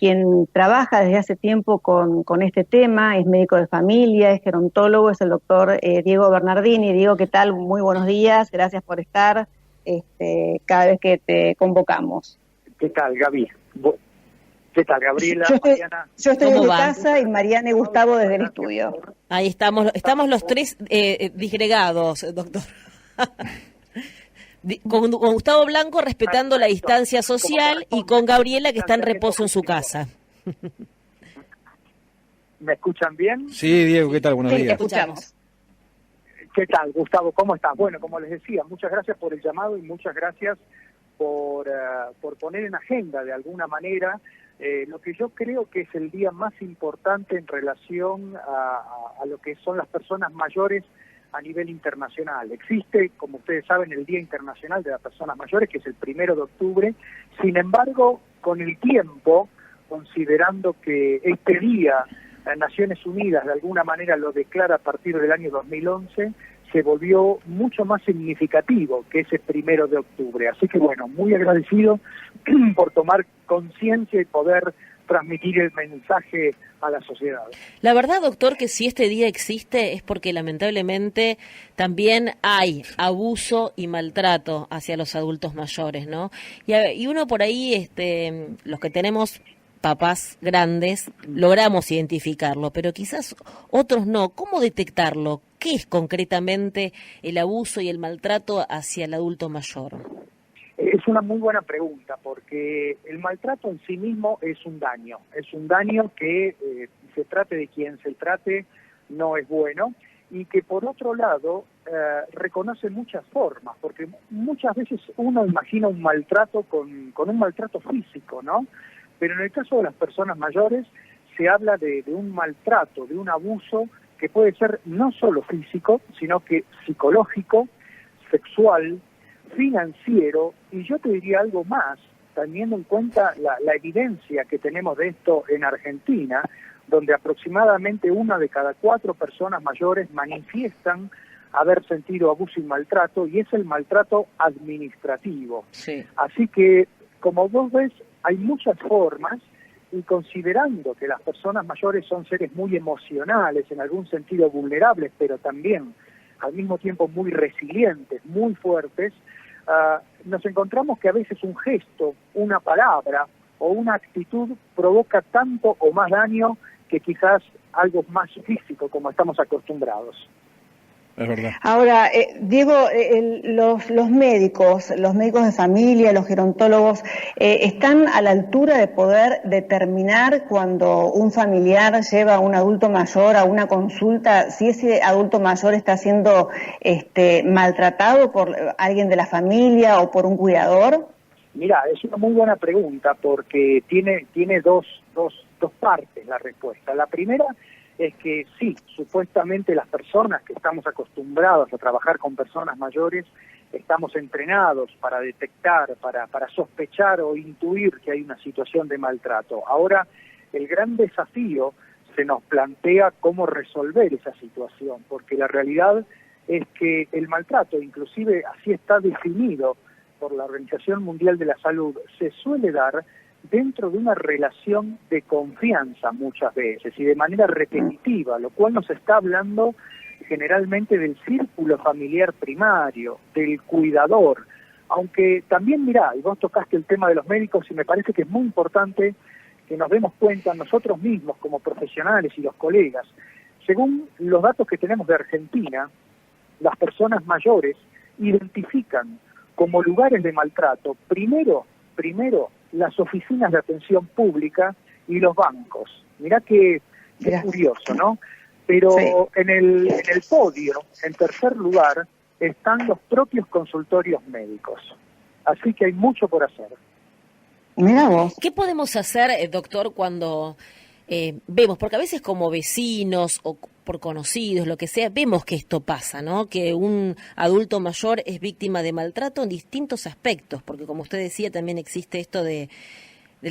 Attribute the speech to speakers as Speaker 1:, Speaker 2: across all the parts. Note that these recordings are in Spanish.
Speaker 1: quien trabaja desde hace tiempo con este tema, es médico de familia, es gerontólogo, es el doctor Diego Bernardini. Diego, ¿qué tal? Muy buenos días, gracias por estar cada vez que te convocamos.
Speaker 2: ¿Qué tal, Gaby? ¿Qué tal, Gabriela?
Speaker 1: Mariana. Yo estoy en mi casa y Mariana y Gustavo desde el estudio.
Speaker 3: Ahí estamos los tres disgregados, doctor. Con Gustavo Blanco respetando la distancia social y con Gabriela que está en reposo en su casa.
Speaker 2: ¿Me escuchan bien?
Speaker 4: Sí, Diego, ¿qué tal? Buenos días.
Speaker 1: Te escuchamos.
Speaker 2: ¿Qué tal, Gustavo? ¿Cómo estás? Bueno, como les decía, muchas gracias por el llamado y muchas gracias por poner en agenda de alguna manera lo que yo creo que es el día más importante en relación a lo que son las personas mayores a nivel internacional. Existe, como ustedes saben, el Día Internacional de las Personas Mayores, que es el 1 de octubre. Sin embargo, con el tiempo, considerando que este día Naciones Unidas de alguna manera lo declara a partir del año 2011, se volvió mucho más significativo que ese 1 de octubre. Así que bueno, muy agradecido por tomar conciencia y poder transmitir el mensaje a la sociedad.
Speaker 3: La verdad, doctor, que si este día existe es porque lamentablemente también hay abuso y maltrato hacia los adultos mayores, ¿no? Y uno por ahí, los que tenemos papás grandes, logramos identificarlo, pero quizás otros no. ¿Cómo detectarlo? ¿Qué es concretamente el abuso y el maltrato hacia el adulto mayor?
Speaker 2: Es una muy buena pregunta, porque el maltrato en sí mismo es un daño que se trate de quien se trate no es bueno, y que por otro lado reconoce muchas formas, porque muchas veces uno imagina un maltrato con un maltrato físico, ¿no? Pero en el caso de las personas mayores se habla de un maltrato, de un abuso que puede ser no solo físico, sino que psicológico, sexual, financiero, y yo te diría algo más, teniendo en cuenta la evidencia que tenemos de esto en Argentina, donde aproximadamente 1 de cada 4 personas mayores manifiestan haber sentido abuso y maltrato, y es el maltrato administrativo.
Speaker 3: Sí.
Speaker 2: Así que, como vos ves, hay muchas formas, y considerando que las personas mayores son seres muy emocionales, en algún sentido vulnerables, pero también al mismo tiempo muy resilientes, muy fuertes, nos encontramos que a veces un gesto, una palabra o una actitud provoca tanto o más daño que quizás algo más físico, como estamos acostumbrados.
Speaker 4: Es verdad.
Speaker 1: Ahora, Diego, los médicos de familia, los gerontólogos, ¿están a la altura de poder determinar cuando un familiar lleva a un adulto mayor a una consulta, si ese adulto mayor está siendo maltratado por alguien de la familia o por un cuidador?
Speaker 2: Mira, es una muy buena pregunta, porque tiene dos partes la respuesta. La primera es que sí, supuestamente las personas que estamos acostumbrados a trabajar con personas mayores estamos entrenados para detectar, para sospechar o intuir que hay una situación de maltrato. Ahora, el gran desafío se nos plantea cómo resolver esa situación, porque la realidad es que el maltrato, inclusive así está definido por la Organización Mundial de la Salud, se suele dar dentro de una relación de confianza muchas veces y de manera repetitiva, lo cual nos está hablando generalmente del círculo familiar primario, del cuidador, aunque también, mirá, y vos tocaste el tema de los médicos y me parece que es muy importante que nos demos cuenta nosotros mismos como profesionales y los colegas. Según los datos que tenemos de Argentina, las personas mayores identifican como lugares de maltrato primero las oficinas de atención pública y los bancos. Mirá que curioso, ¿no? Pero sí, en el podio, en tercer lugar, están los propios consultorios médicos. Así que hay mucho por hacer.
Speaker 1: Mirá vos.
Speaker 3: ¿Qué podemos hacer, doctor, cuando vemos, porque a veces como vecinos o por conocidos, lo que sea, vemos que esto pasa, ¿no? Que un adulto mayor es víctima de maltrato en distintos aspectos, porque como usted decía, también existe esto del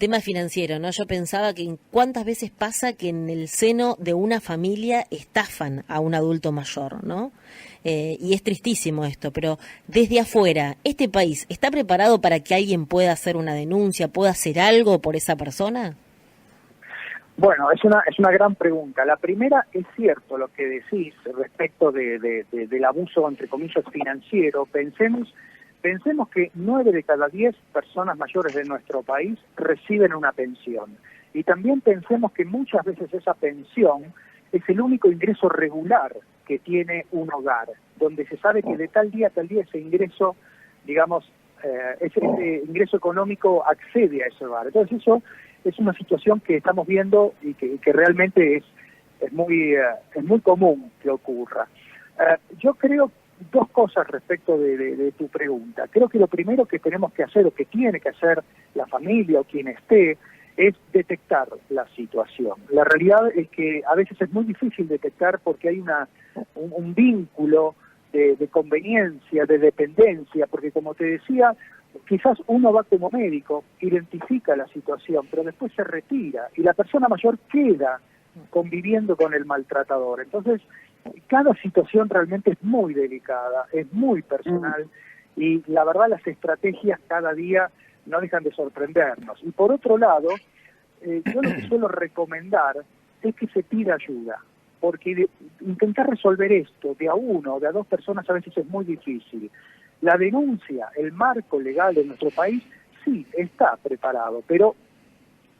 Speaker 3: tema financiero, ¿no? Yo pensaba que cuántas veces pasa que en el seno de una familia estafan a un adulto mayor, ¿no? Y es tristísimo esto, pero desde afuera, ¿este país está preparado para que alguien pueda hacer una denuncia, pueda hacer algo por esa persona?
Speaker 2: Bueno, es una gran pregunta. La primera, es cierto lo que decís respecto del abuso, entre comillas, financiero. Pensemos que 9 de cada 10 personas mayores de nuestro país reciben una pensión. Y también pensemos que muchas veces esa pensión es el único ingreso regular que tiene un hogar, donde se sabe que de tal día a tal día ese ingreso, digamos, ese ingreso económico accede a ese hogar. Entonces eso es una situación que estamos viendo y que realmente es muy común que ocurra. Yo creo dos cosas respecto de tu pregunta. Creo que lo primero que tenemos que hacer, o que tiene que hacer la familia o quien esté, es detectar la situación. La realidad es que a veces es muy difícil detectar porque hay un vínculo de conveniencia, de dependencia, porque como te decía, quizás uno va como médico, identifica la situación, pero después se retira y la persona mayor queda conviviendo con el maltratador. Entonces, cada situación realmente es muy delicada, es muy personal y la verdad las estrategias cada día no dejan de sorprendernos. Y por otro lado, yo lo que suelo recomendar es que se pida ayuda, porque intentar resolver esto de a uno o de a dos personas a veces es muy difícil. La denuncia, el marco legal de nuestro país, sí, está preparado, pero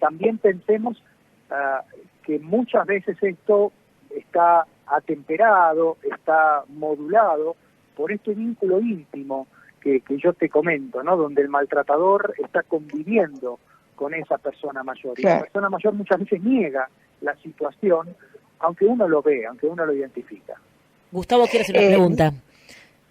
Speaker 2: también pensemos que muchas veces esto está atemperado, está modulado por este vínculo íntimo que yo te comento, ¿no? Donde el maltratador está conviviendo con esa persona mayor. Y la persona mayor muchas veces niega la situación, aunque uno lo ve, aunque uno lo identifica.
Speaker 3: Gustavo quiere hacer una pregunta.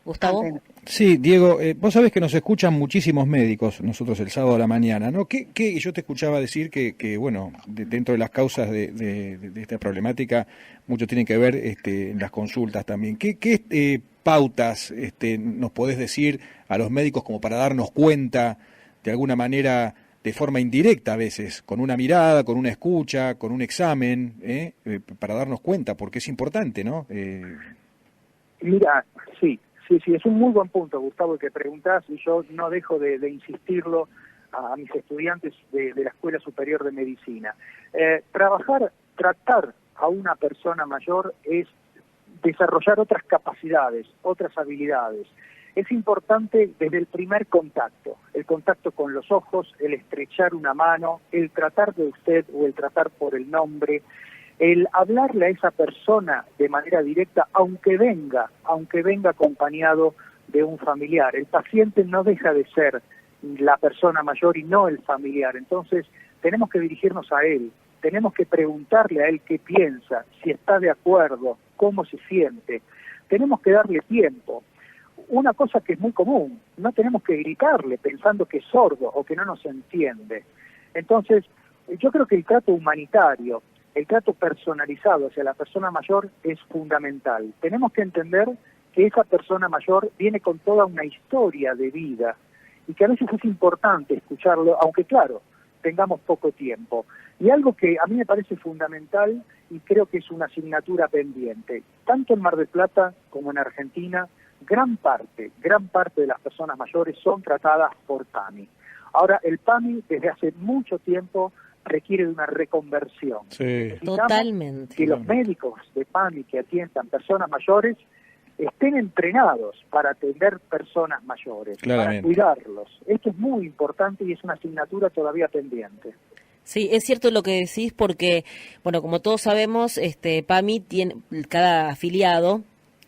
Speaker 3: Gustavo.
Speaker 4: Sí, Diego, vos sabés que nos escuchan muchísimos médicos nosotros el sábado a la mañana, ¿no? Y yo te escuchaba decir que bueno, dentro de las causas de esta problemática, mucho tiene que ver en las consultas también. ¿Qué pautas nos podés decir a los médicos como para darnos cuenta, de alguna manera, de forma indirecta a veces, con una mirada, con una escucha, con un examen, para darnos cuenta, porque es importante, ¿no?
Speaker 2: Mira, sí, es un muy buen punto, Gustavo, el que preguntás, y yo no dejo de insistirlo a mis estudiantes de la Escuela Superior de Medicina. Tratar a una persona mayor es desarrollar otras capacidades, otras habilidades. Es importante desde el primer contacto, el contacto con los ojos, el estrechar una mano, el tratar de usted o el tratar por el nombre, el hablarle a esa persona de manera directa, aunque venga acompañado de un familiar. El paciente no deja de ser la persona mayor y no el familiar. Entonces, tenemos que dirigirnos a él, tenemos que preguntarle a él qué piensa, si está de acuerdo, cómo se siente. Tenemos que darle tiempo. Una cosa que es muy común, no tenemos que gritarle pensando que es sordo o que no nos entiende. Entonces, yo creo que el trato humanitario, el trato personalizado hacia la persona mayor es fundamental. Tenemos que entender que esa persona mayor viene con toda una historia de vida y que a veces es importante escucharlo, aunque claro, tengamos poco tiempo. Y algo que a mí me parece fundamental y creo que es una asignatura pendiente, tanto en Mar del Plata como en Argentina, gran parte de las personas mayores son tratadas por PAMI. Ahora, el PAMI desde hace mucho tiempo requiere de una reconversión.
Speaker 4: Sí.
Speaker 3: Totalmente.
Speaker 2: Que los médicos de PAMI que atiendan personas mayores estén entrenados para atender personas mayores, para cuidarlos. Esto es muy importante y es una asignatura todavía pendiente.
Speaker 3: Sí, es cierto lo que decís porque, bueno, como todos sabemos, PAMI tiene, cada afiliado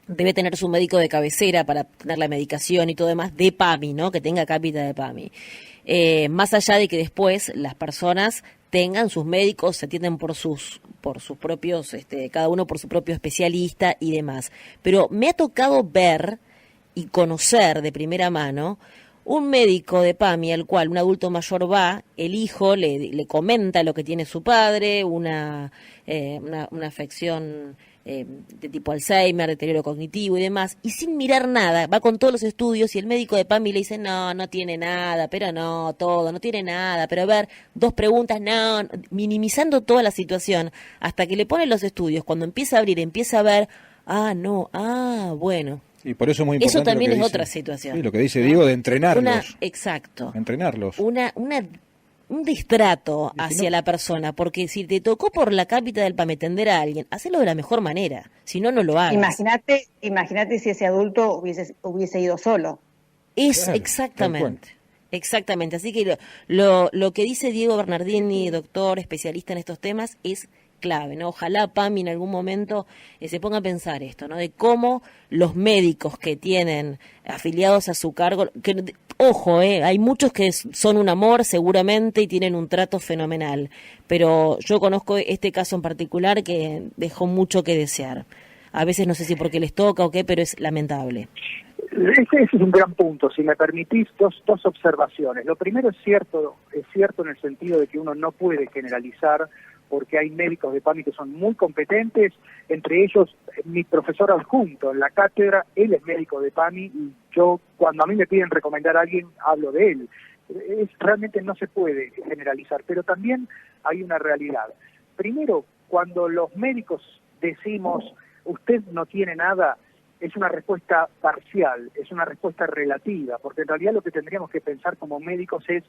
Speaker 3: debe tener su médico de cabecera para tener la medicación y todo demás de PAMI, ¿no? Que tenga cápita de PAMI. Más allá de que después las personas tengan sus médicos, se atienden por sus propios, cada uno por su propio especialista y demás. Pero me ha tocado ver y conocer de primera mano un médico de PAMI al cual un adulto mayor va, el hijo le comenta lo que tiene su padre, una afección de tipo Alzheimer, deterioro cognitivo y demás, y sin mirar nada, va con todos los estudios y el médico de PAMI le dice, no tiene nada, pero no tiene nada, pero a ver, 2 preguntas, minimizando toda la situación, hasta que le pone los estudios, cuando empieza a abrir, empieza a ver, bueno.
Speaker 4: Y por eso es muy importante.
Speaker 3: Eso también es otra situación.
Speaker 4: Sí, lo que dice Diego de entrenarlos.
Speaker 3: Exacto.
Speaker 4: Entrenarlos.
Speaker 3: Una un distrato hacia la persona, porque si te tocó por la cápita del PAMI atender a alguien, hacelo de la mejor manera, si no, no lo hagas.
Speaker 1: Imagínate si ese adulto hubiese ido solo.
Speaker 3: Es
Speaker 4: Claro,
Speaker 3: exactamente. Así que lo que dice Diego Bernardini, doctor, especialista en estos temas, es clave, ¿no? Ojalá PAMI en algún momento se ponga a pensar esto, ¿no? De cómo los médicos que tienen afiliados a su cargo, que ojo, hay muchos que son un amor seguramente y tienen un trato fenomenal, pero yo conozco este caso en particular que dejó mucho que desear. A veces no sé si porque les toca o qué, pero es lamentable.
Speaker 2: Ese es un gran punto. Si me permitís, dos observaciones. Lo primero es cierto en el sentido de que uno no puede generalizar, porque hay médicos de PAMI que son muy competentes, entre ellos mi profesor adjunto en la cátedra, él es médico de PAMI, y yo, cuando a mí me piden recomendar a alguien, hablo de él. Realmente no se puede generalizar, pero también hay una realidad. Primero, cuando los médicos decimos, usted no tiene nada, es una respuesta parcial, es una respuesta relativa, porque en realidad lo que tendríamos que pensar como médicos es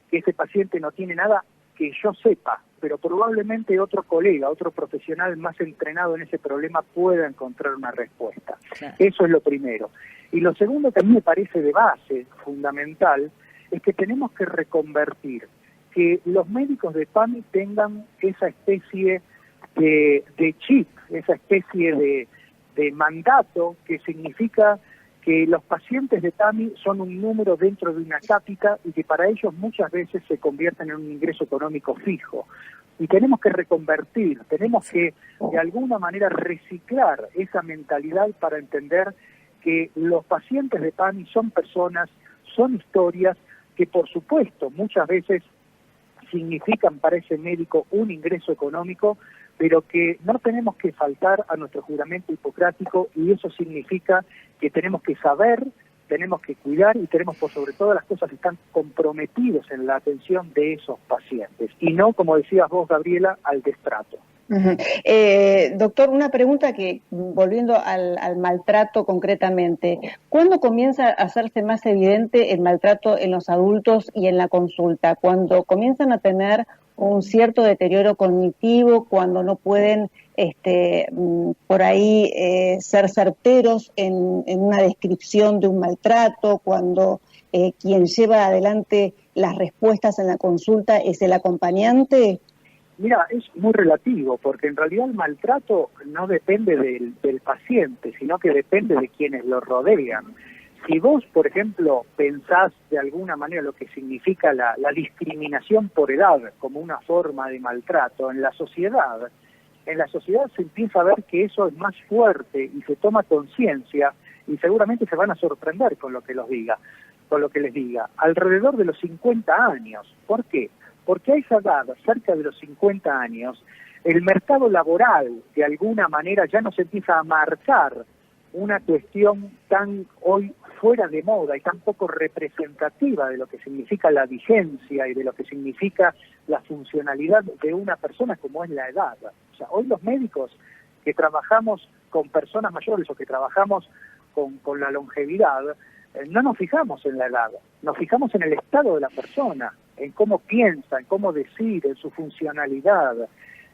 Speaker 2: que ese paciente no tiene nada que yo sepa, pero probablemente otro colega, otro profesional más entrenado en ese problema pueda encontrar una respuesta. Claro. Eso es lo primero. Y lo segundo que a mí me parece de base, fundamental, es que tenemos que reconvertir, que los médicos de PAMI tengan esa especie de chip, esa especie de mandato que significa que los pacientes de PAMI son un número dentro de una cápita y que para ellos muchas veces se convierten en un ingreso económico fijo. Y tenemos que reconvertir, tenemos que de alguna manera reciclar esa mentalidad para entender que los pacientes de PAMI son personas, son historias que por supuesto muchas veces significan para ese médico un ingreso económico, pero que no tenemos que faltar a nuestro juramento hipocrático, y eso significa que tenemos que saber, tenemos que cuidar y tenemos por sobre todas las cosas estar comprometidos en la atención de esos pacientes, y no, como decías vos, Gabriela, al destrato.
Speaker 1: Uh-huh. Doctor, una pregunta que, volviendo al maltrato concretamente, ¿cuándo comienza a hacerse más evidente el maltrato en los adultos y en la consulta? ¿Cuando comienzan a tener un cierto deterioro cognitivo, cuando no pueden por ahí ser certeros en una descripción de un maltrato, cuando quien lleva adelante las respuestas en la consulta es el acompañante?
Speaker 2: Mira, es muy relativo, porque en realidad el maltrato no depende del paciente, sino que depende de quienes lo rodean. Si vos, por ejemplo, pensás de alguna manera lo que significa la discriminación por edad como una forma de maltrato en la sociedad se empieza a ver que eso es más fuerte y se toma conciencia, y seguramente se van a sorprender con lo que les diga, alrededor de los 50 años. ¿Por qué? Porque a esa edad, cerca de los 50 años, el mercado laboral de alguna manera ya no se empieza a marcar una cuestión tan hoy fuera de moda y tan poco representativa de lo que significa la vigencia y de lo que significa la funcionalidad de una persona como es la edad. O sea, hoy los médicos que trabajamos con personas mayores o que trabajamos con la longevidad, no nos fijamos en la edad, nos fijamos en el estado de la persona, en cómo piensa, en cómo decide, en su funcionalidad.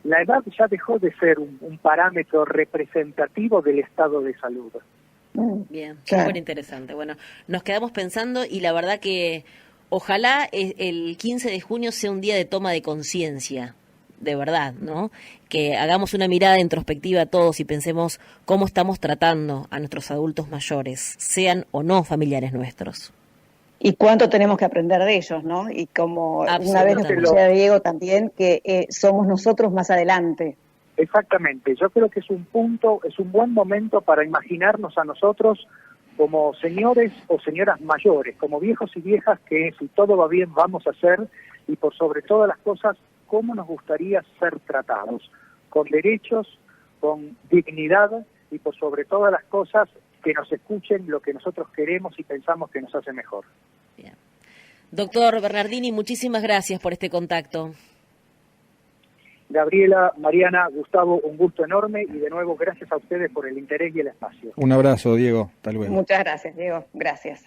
Speaker 2: La edad ya dejó de ser un parámetro representativo del estado de salud.
Speaker 3: Bien, súper interesante. Bueno, nos quedamos pensando, y la verdad que ojalá el 15 de junio sea un día de toma de conciencia, de verdad, ¿no? Que hagamos una mirada introspectiva todos y pensemos cómo estamos tratando a nuestros adultos mayores, sean o no familiares nuestros.
Speaker 1: Y cuánto tenemos que aprender de ellos, ¿no? Y como una vez lo que decía Diego también, que somos nosotros más adelante.
Speaker 2: Exactamente, yo creo que es un buen momento para imaginarnos a nosotros como señores o señoras mayores, como viejos y viejas que, si todo va bien, vamos a ser, y por sobre todas las cosas, cómo nos gustaría ser tratados, con derechos, con dignidad, y por sobre todas las cosas, que nos escuchen lo que nosotros queremos y pensamos que nos hace mejor.
Speaker 3: Bien. Doctor Bernardini, muchísimas gracias por este contacto.
Speaker 2: Gabriela, Mariana, Gustavo, un gusto enorme, y de nuevo gracias a ustedes por el interés y el espacio.
Speaker 4: Un abrazo, Diego. Hasta luego.
Speaker 1: Muchas gracias, Diego. Gracias.